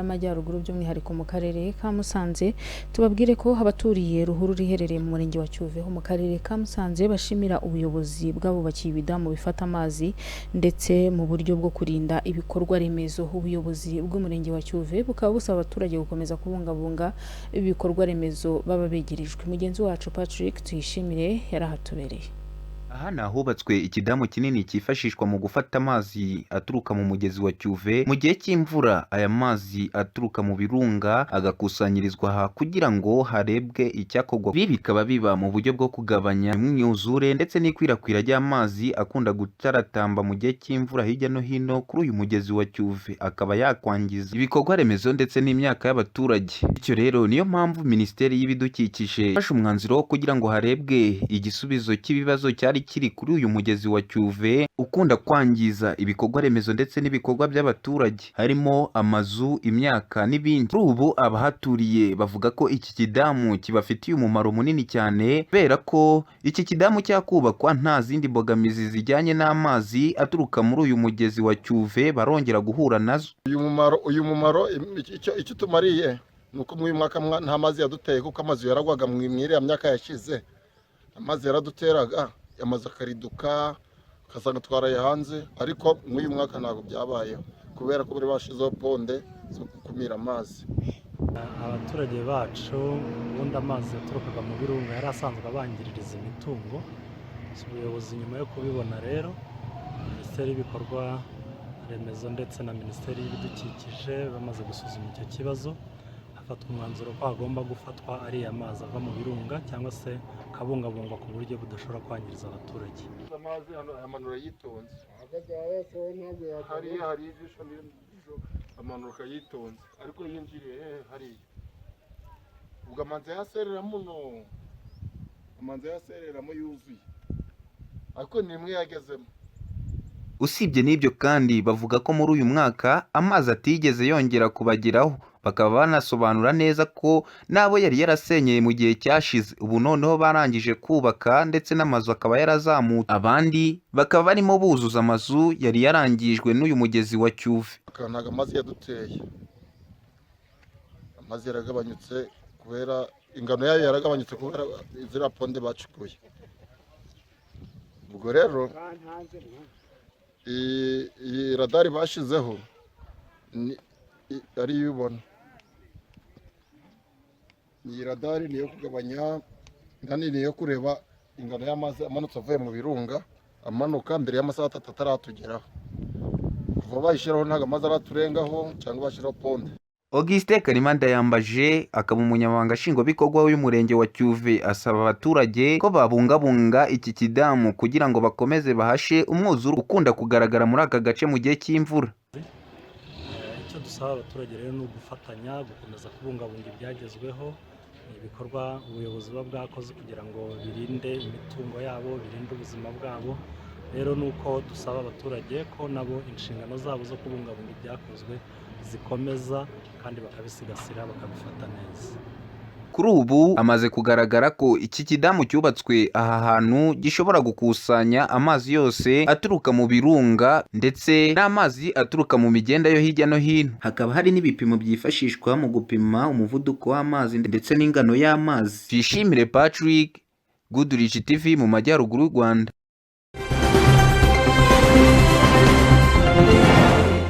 y'Amajyaruguru by'umwihariko mu karere ka Musanze. Tubabwire ko abaturiye Ruhurura iherereye mu murenge wa Cyuve ho mu karere ka Musanze bashimira ubuyobozi bw'abubakiye ibidamu bifata amazi ndetse mu buryo bwo kurinda ibikorwa remezo. Ubuyobozi bw'umurenge wa Cyuve bukaba busaba abaturage gukomeza kubungabunga ibikorwa remezo baba begerejwe. Mugenzi wacu Patrick Tuyishimire yarahatubereye. Aha ni ahubatswe ikidamu kinini cyifashishwa mu gufata amazi aturuka mu mugezi wa Cyuve mu gihe cy'imvura. Aya mazi aturuka mu birunga agakusanyirizwa aha kugira ngo harebwe icyakorwa. Ibi bikaba biba mu buryo bwo kugabanya imyuzure ndetse n'ikwirakwira ry'amazi akunda gutaratamba mu gihe cy'imvura hirya no hino kuri uyu mugezi wa Cyuve, akaba yakwangiza ibikorwa remezo ndetse n'imyaka y'abaturage. Bityo rero niyo mpamvu Minisiteri y'Ibidukikije yafashe umwanzuro wo kugira ngo harebwe igisubizo cy'ibibazo cyari kiri kuri uyu mugezi wa Cyuve ukunda kwangiza ibikorwa remezo ndetse n'ibikorwa by'abaturage harimo amazu, imyaka n'ibindi. Kuri ubu abahaturiye bavuga ko iki kidamu kibafitiye umumaro munini cyane kubera ko iki kidamu cyakubakwa nta zindi mbogamizi zijyanye n'amazi aturuka muri uyu mugezi wa Cyuve barongera guhura nazo. Uyu mumaro icyo tumariye nuko mu mwaka nta mazi yaduteye kuko amazi yaragwaga mu iriya myaka yashize. Amazi yaraduteraga amazi akariduka akasanga twaraye hanze, ariko muri uyu mwaka ntabwo byabayeho kubera ko bari bashizeho ponde zo gukumira amazi. Abaturage bacu ubundi amazi yaturukaga mu birunga yari asanzwe abangiririza imitungo. Ubuyobozi nyuma yo kubibona rero, Minisiteri y'Ibikorwa Remezo ndetse na Minisiteri y'Ibidukikije bamaze gusuzuma icyo kibazo, hafatwa umwanzuro ko hagomba gufatwa ariya mazi ava mu birunga cyangwa se kabungabungwa ku buryo budashobora kwangiriza abaturage. Amazi amanura yitonze, hari ijisho amanuka yitonze, ariko yinjiriye hariya ubwo amanzi yasereramo yuzuye, ariko nimwe yagezemo. Usibye n'ibyo kandi bavuga ko muri uyu mwaka amazi atigeze yongera kubageraho. Bakaba banasobanura neza ko nabo yari yarasenyeye mu gihe cyashize ubu noneho barangije kubaka ndetse n'amazu akaba yarazamutse, abandi bakaba barimo buzuza amazu yari yarangijwe n'uyu mugezi wa Cyuve. Ntabwo amazi yaduteye, amazi yaragabanyutse kubera ingano yayo yaragabanyutse kubera ziriya ponde bacukuye. Ubwo rero iyi radari bashizeho ariyo ubona, iyi radari niyo kugabanya kandi niyo kureba ingano y'amazi amanutse avuye mu birunga, amanuka mbere y'amasaha 3 ataratugeraho. Kuva bayishyiraho ntabwo amazi araturengaho cyangwa bashyiraho ponde. Augustin Karimanda yambaje akaba umunyamabanga nshingwabikorwa w'umurenge wa Cyuve asaba abaturage ko babungabunga iki kidamu kugira ngo bakomeze bahashe umwuzure ukunda kugaragara muri aka gace mu gihe cy'imvura. Icyo dusaba abaturage rero ni ugufatanya gukomeza kubungabunga ibyagezweho, ibikorwa ubuyobozi buba bwakoze kugira ngo birinde imitungo yabo, birinde ubuzima bwabo. Rero nuko dusaba abaturage ko nabo inshingano zabo zo kubungabunga ibyakozwe zikomeza kandi bakabisigasira bakabifata neza. Kuri ubu amaze kugaragara ko iki kidamu cyubatswe aha hantu gishobora gukusanya amazi yose aturuka mu birunga ndetse n'amazi aturuka mu migenda yo hirya no hino. Hakaba hari n'ibipimo byifashishwa mu gupima umuvuduko w'amazi ndetse n'ingano y'amazi. Tuyishimire Patrick, Goodrich TV mu Majyaruguru y'u Rwanda.